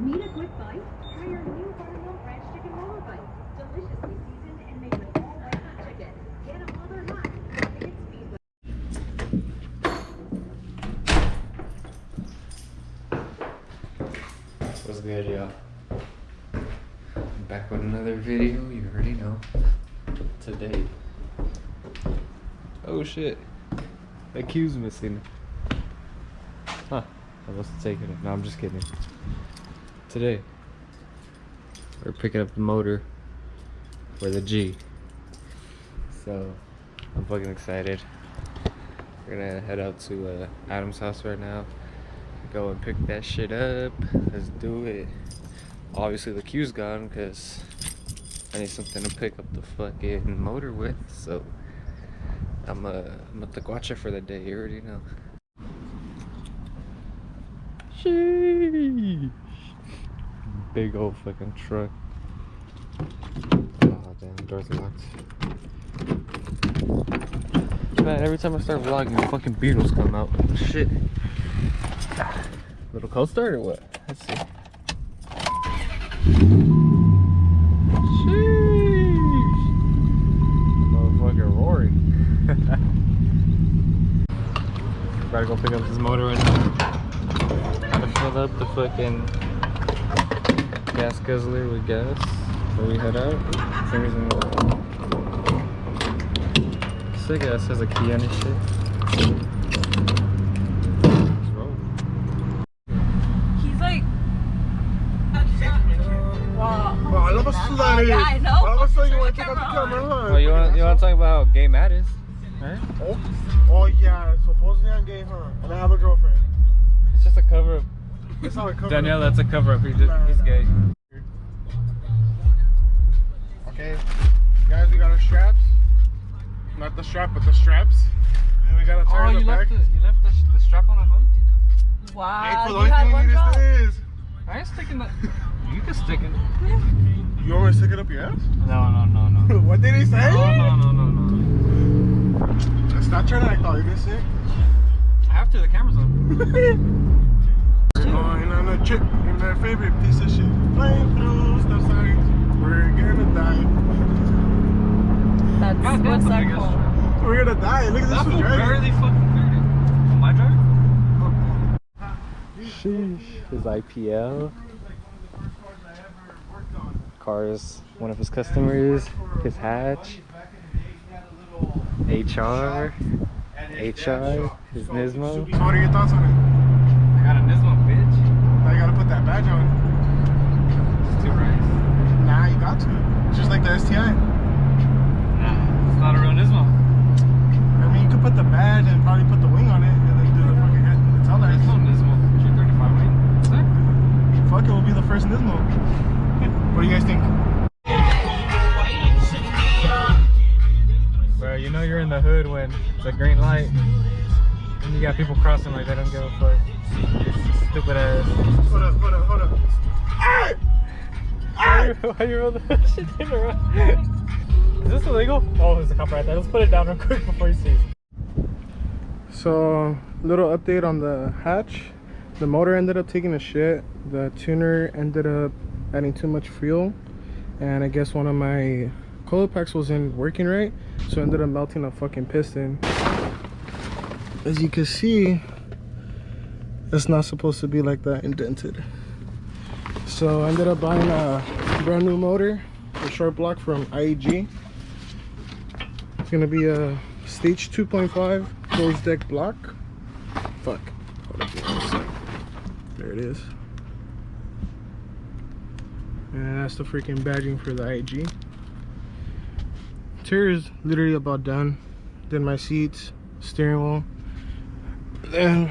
Need a quick bite? Try our new buttermilk ranch chicken roller bites. Deliciously seasoned and made with all white hot chicken. Get them while they're hot. It's speed. What's good, y'all? Back with another video, you already know. Today. Oh shit. That cue's missing. Huh. I must have taken it. No, I'm just kidding. Today, we're picking up the motor for the G. So, I'm fucking excited. We're gonna head out to Adam's house right now. Go and pick that shit up. Let's do it. Obviously the cue's gone because I need something to pick up the fucking motor with. So I'm the guacha for the day. You already know. Sheesh. Big old fucking truck. Oh damn, the door's locked. Man, every time I start vlogging, the fucking beetles come out. Shit. Little cold start or what? Let's see. Sheesh. Motherfucker roaring. Gotta go pick up this motor right now. Gotta fill up the fucking gas guzzler with gas before we head out. Fingers in the sick ass has a key on his shit. Yeah, I know. All of a sudden you want to check out the camera, huh? Well, you want to talk about how gay Matt is, right? Oh yeah, supposedly I'm gay, huh? And I have a girlfriend. It's just a cover up. It's not a cover Danielle, up. that's a cover up. He's gay. Okay, guys, we got our straps. Not the strap, but the straps. And we got to turn the back. You left the strap on at home? Wow. Hey, for the only thing we need is this. I ain't sticking that. You can stick it. You want me to stick it up your ass? No. What did he say? No. Let's not try to act all innocent. After the camera's on. Going on a trip in their favorite piece of shit. Flying through stop signs. We're gonna die. What's that called? We're gonna die. Look at this one driving. Barely fucking cleared it. My drive? Sheesh. His IPL. Cars, one of his customers, his hatch, HR, his Nismo. So what are your thoughts on it? I got a Nismo, bitch. Now you gotta put that badge on. It's too bright. Nah, you got to. It's just like the STI. Nah, it's not a real Nismo. I mean, you could put the badge and probably put the wing on it and then do the fucking head. The tail lights. There's no Nismo G35 wing. Exactly. Fuck it, will be the first Nismo. What do you guys think? Bro, you know you're in the hood when it's a green light and you got people crossing like they don't give a fuck. Stupid ass. Hold up. Hey! Why you roll the shit in around? Is this illegal? Oh, there's a cop right there. Let's put it down real quick before he sees. So, little update on the hatch. The motor ended up taking a shit. The tuner ended up adding too much fuel, and I guess one of my coil packs wasn't working right, so I ended up melting a fucking piston. As you can see, it's not supposed to be like that indented. So I ended up buying a brand new motor, a short block from IEG. It's gonna be a stage 2.5 closed deck block. Fuck. Hold up, give me a sec. There it is. And that's the freaking badging for the IEG. Interior is literally about done. Did my seats, steering wheel, then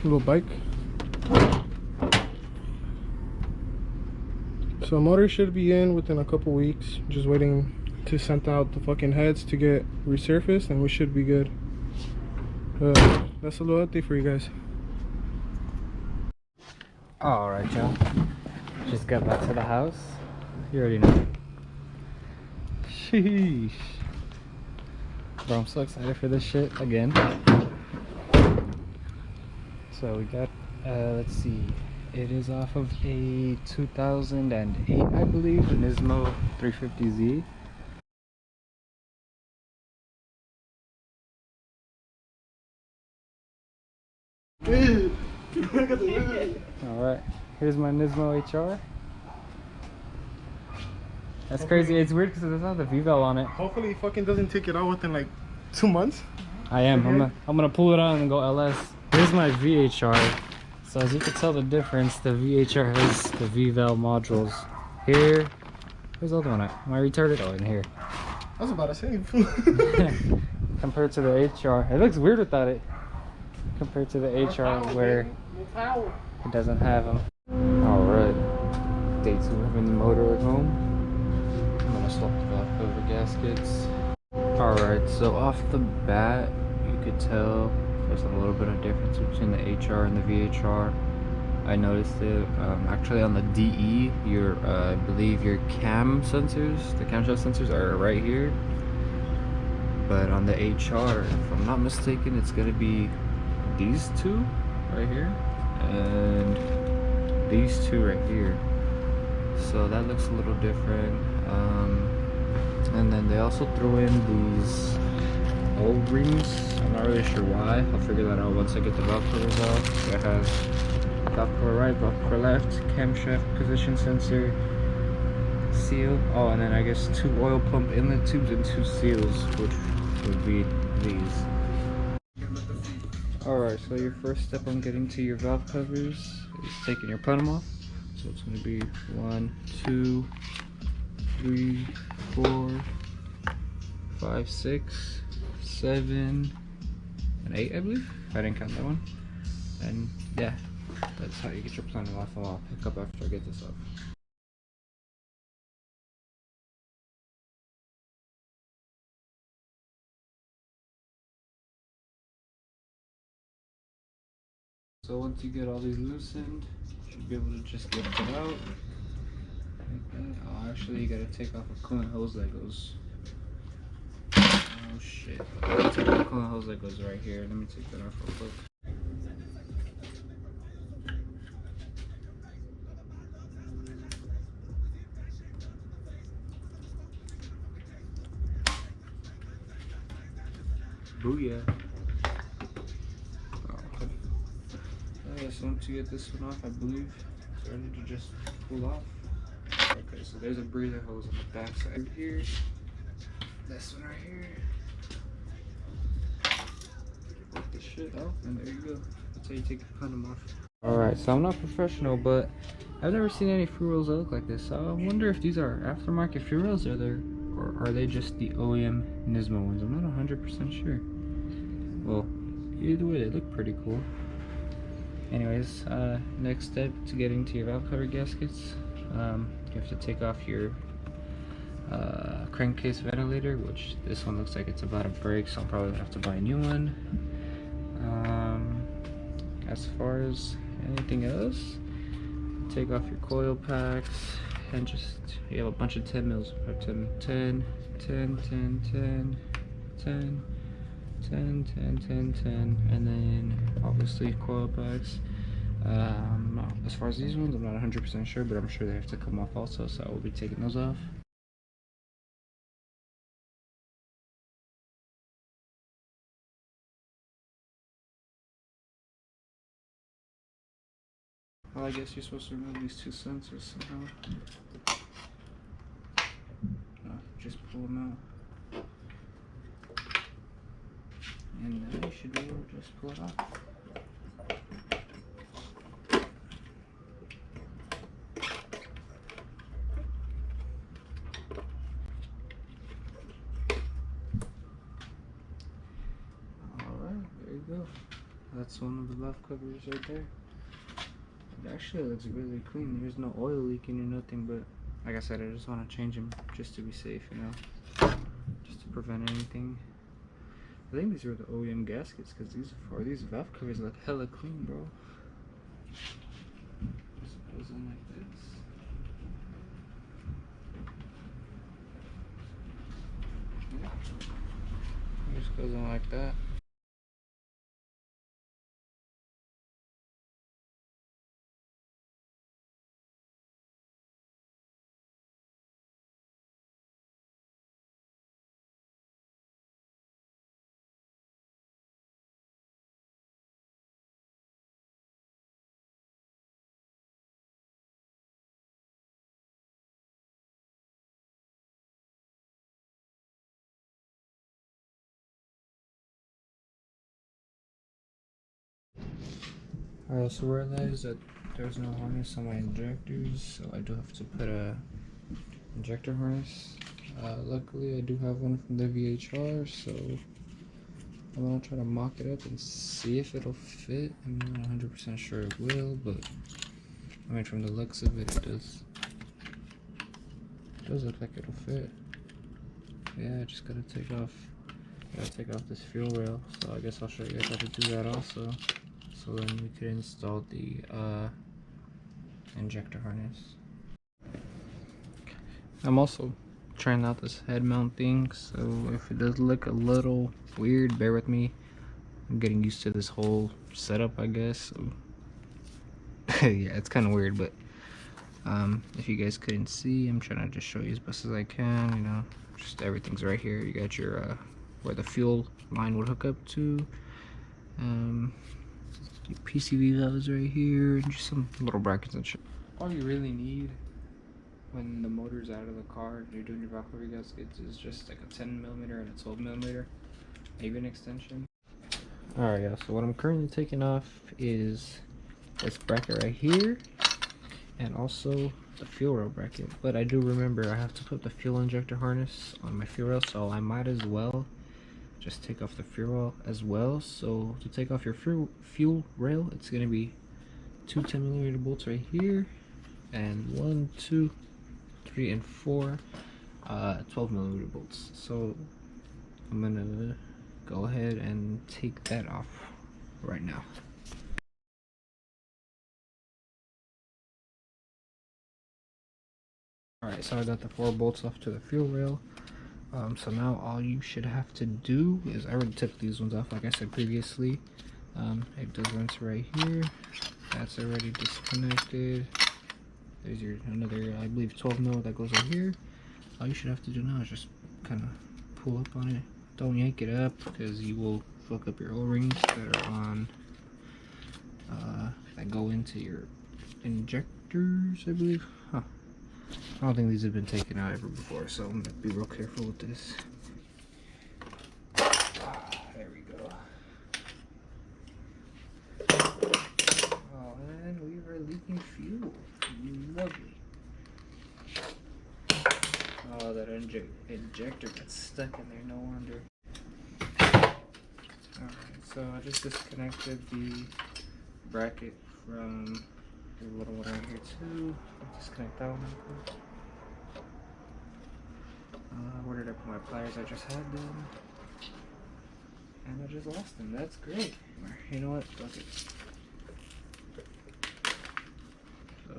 little bike. So motor should be in within a couple weeks. Just waiting to send out the fucking heads to get resurfaced, and we should be good. That's a little update for you guys. Alright, y'all. Just got back to the house. You already know. Sheesh. Bro, I'm so excited for this shit again. So we got, let's see, it is off of a 2008, I believe, Nismo 350Z. Alright, here's my Nismo HR. That's crazy. It's weird because there's not the V-Vel on it. Hopefully he fucking doesn't take it out within like 2 months. I am. I'm gonna pull it out and go LS. Here's my VHR. So as you can tell the difference, the VHR has the V-Vel modules. Here, where's the other one at? Am I retarded? Oh, in here. I was about to say. Compared to the HR, it looks weird without it. Compared to the HR where it doesn't have them. All right, day 2 having the motor at home. I'm gonna swap the valve cover gaskets. All right, so off the bat, you could tell there's a little bit of difference between the HR and the VHR. I noticed it actually on the DE. I believe your cam sensors, the camshaft sensors, are right here. But on the HR, if I'm not mistaken, it's gonna be these two right here and these two right here. So that looks a little different. And then they also throw in these old rings. I'm not really sure why. I'll figure that out once I get the valve covers off. So it has valve cover right, valve cover left, camshaft position sensor, seal. Oh, and then I guess 2 oil pump inlet tubes and 2 seals, which would be these. Alright, so your first step on getting to your valve covers is taking your plenum off. So it's going to be 1, 2, 3, 4, 5, 6, 7, and 8, I believe. I didn't count that one. And yeah, that's how you get your plenum off. I'll pick up after I get this off. So once you get all these loosened, you should be able to just lift it out. Like that. Oh, actually, you gotta take off a coolant hose that goes. Oh shit! I gotta take off a coolant hose that goes right here. Let me take that off real quick. Booyah! So once you get this one off, I believe it's ready to just pull off. Okay, so there's a breather hose on the back side here. This one right here. Put this shit out, and there you go. That's how you take your plenum off. Alright, so I'm not professional, but I've never seen any free rolls that look like this. So I wonder if these are aftermarket free rolls or are they just the OEM Nismo ones? I'm not 100% sure. Well, either way, they look pretty cool. Anyways, next step to getting to your valve cover gaskets, you have to take off your crankcase ventilator, which this one looks like it's about to break, so I'll probably have to buy a new one. As far as anything else, take off your coil packs and just, you have a bunch of 10 mils, 10, 10, 10, 10, 10, 10. 10, 10, 10, 10, and then obviously coil packs. As far as these ones, I'm not 100% sure, but I'm sure they have to come off also, so I will be taking those off. Well, I guess you're supposed to remove these 2 sensors somehow. No, just pull them out. And now you should be able to just pull it off. Alright, there you go. That's one of the valve covers right there. It actually looks really clean. There's no oil leaking or nothing, but like I said, I just want to change them just to be safe, you know, just to prevent anything. I think these are the OEM gaskets because these valve covers look hella clean, bro. Just goes in like this. Yeah. It just goes in like that. I also realized that there's no harness on my injectors, so I do have to put a injector harness. Luckily I do have one from the VHR, so I'm gonna try to mock it up and see if it'll fit. I'm not 100% sure it will, but I mean, from the looks of it, it does look like it'll fit. Yeah, I just gotta take off this fuel rail, so I guess I'll show you guys how to do that also, so then we could install the injector harness. I'm also trying out this head mount thing, so if it does look a little weird, bear with me. I'm getting used to this whole setup, I guess, so yeah, it's kind of weird, but if you guys couldn't see, I'm trying to just show you as best as I can. You know, just everything's right here. You got your where the fuel line would hook up to, your PCV valves right here, and just some little brackets and shit. All you really need when the motor's out of the car and you're doing your valve cover gaskets is just like a 10mm and a 12mm even extension. Alright, yeah, so what I'm currently taking off is this bracket right here, and also the fuel rail bracket. But I do remember I have to put the fuel injector harness on my fuel rail, so I might as well just take off the fuel rail as well. So to take off your fuel rail, it's going to be two 10mm bolts right here, and 1, 2, 3, and 4 12mm bolts. So I'm gonna go ahead and take that off right now. Alright, so I got the 4 bolts off to the fuel rail. So now all you should have to do is, I already took these ones off like I said previously. It does rinse right here. That's already disconnected. There's your another, I believe, 12mm that goes right here. All you should have to do now is just kind of pull up on it. Don't yank it up because you will fuck up your O-rings that are on that go into your injectors, I believe. Huh. I don't think these have been taken out ever before, so I'm gonna be real careful with this. There we go. Oh man, we were leaking fuel. Lovely. Oh, that injector got stuck in there, no wonder. Alright, so I just disconnected the bracket from the little one right here too. I'll disconnect that one. Where did I put my pliers? I just had them. And I just lost them. That's great. You know what? Fuck it. So,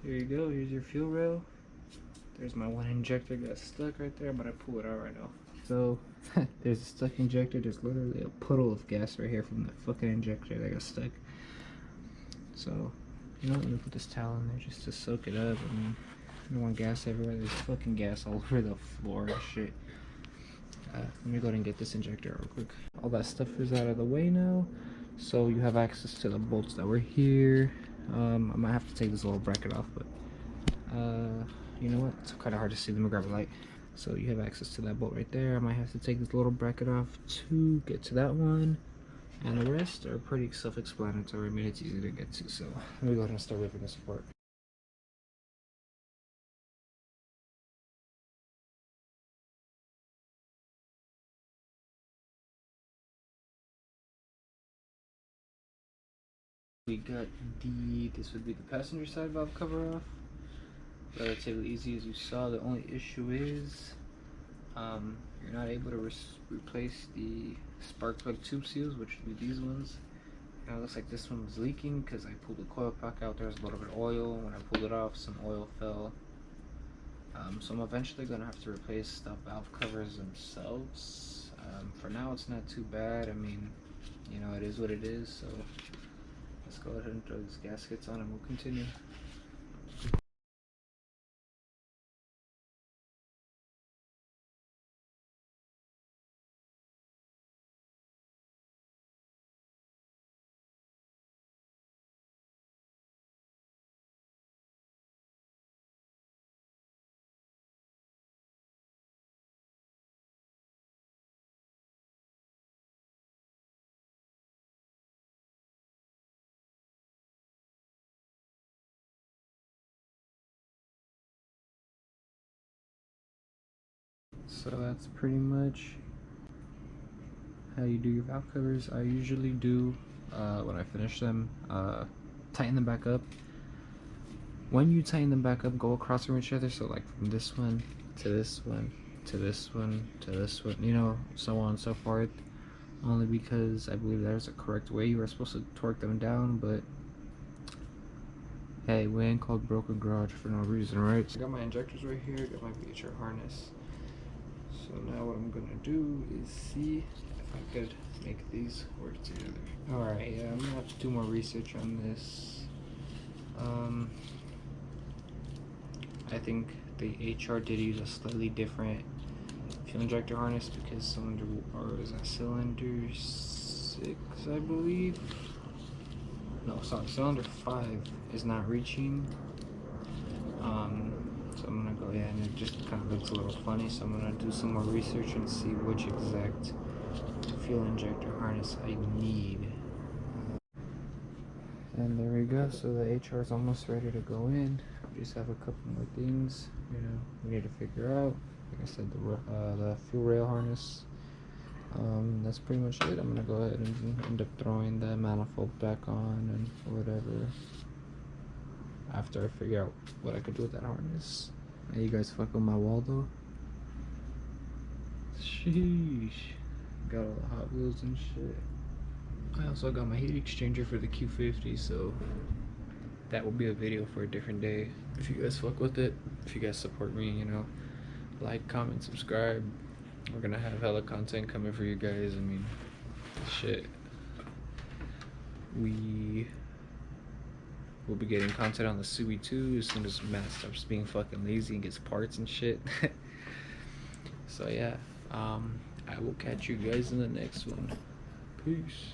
here you go. Here's your fuel rail. There's my one injector got stuck right there. I'm gonna pull it out right now. So, there's a stuck injector. There's literally a puddle of gas right here from the fucking injector that got stuck. So, you know what? Let me put this towel in there just to soak it up. I mean, I don't want gas everywhere. There's fucking gas all over the floor and shit. Let me go ahead and get this injector real quick. All that stuff is out of the way now, so you have access to the bolts that were here. I might have to take this little bracket off, but you know what? It's kind of hard to see. Let me grab a light. So you have access to that bolt right there. I might have to take this little bracket off to get to that one, and the rest are pretty self-explanatory. I mean, it's easy to get to. So let me go ahead and start ripping this apart. We got this would be the passenger side valve cover off. Relatively easy, as you saw. The only issue is you're not able to replace the spark plug tube seals, which would be these ones. Now it looks like this one was leaking because I pulled the coil pack out. There was a little bit of oil. When I pulled it off, some oil fell. So I'm eventually going to have to replace the valve covers themselves. For now it's not too bad. I mean, you know, it is what it is. So let's go ahead and throw these gaskets on and we'll continue. So that's pretty much how you do your valve covers. I usually do, when I finish them, tighten them back up. When you tighten them back up, go across from each other, so like from this one to this one to this one to this one, you know, so on and so forth. Only because I believe there's a correct way you are supposed to torque them down, but hey, we ain't called broken garage for no reason, right? I got my injectors right here, got my Injector Harness. So now what I'm gonna do is see if I could make these work together. Alright, yeah, I'm gonna have to do more research on this. I think the HR did use a slightly different fuel injector harness because cylinder, or is that cylinder 6, I believe? No, sorry, cylinder 5 is not reaching. So I'm gonna go ahead, and it just kind of looks a little funny, so I'm gonna do some more research and see which exact fuel injector harness I need. And there we go, so the HR is almost ready to go in. We just have a couple more things, you know, we need to figure out. Like I said, the fuel rail harness. That's pretty much it. I'm gonna go ahead and end up throwing the manifold back on and whatever after I figure out what I could do with that harness. Hey, you guys fuck with my wall though? Sheesh. Got all the Hot Wheels and shit. I also got my heat exchanger for the Q50, so that will be a video for a different day. If you guys fuck with it, if you guys support me, you know, like, comment, subscribe. We're gonna have hella content coming for you guys. I mean, shit. We will be getting content on the Sui too as soon as Matt stops being fucking lazy and gets parts and shit. So yeah, I will catch you guys in the next one. Peace.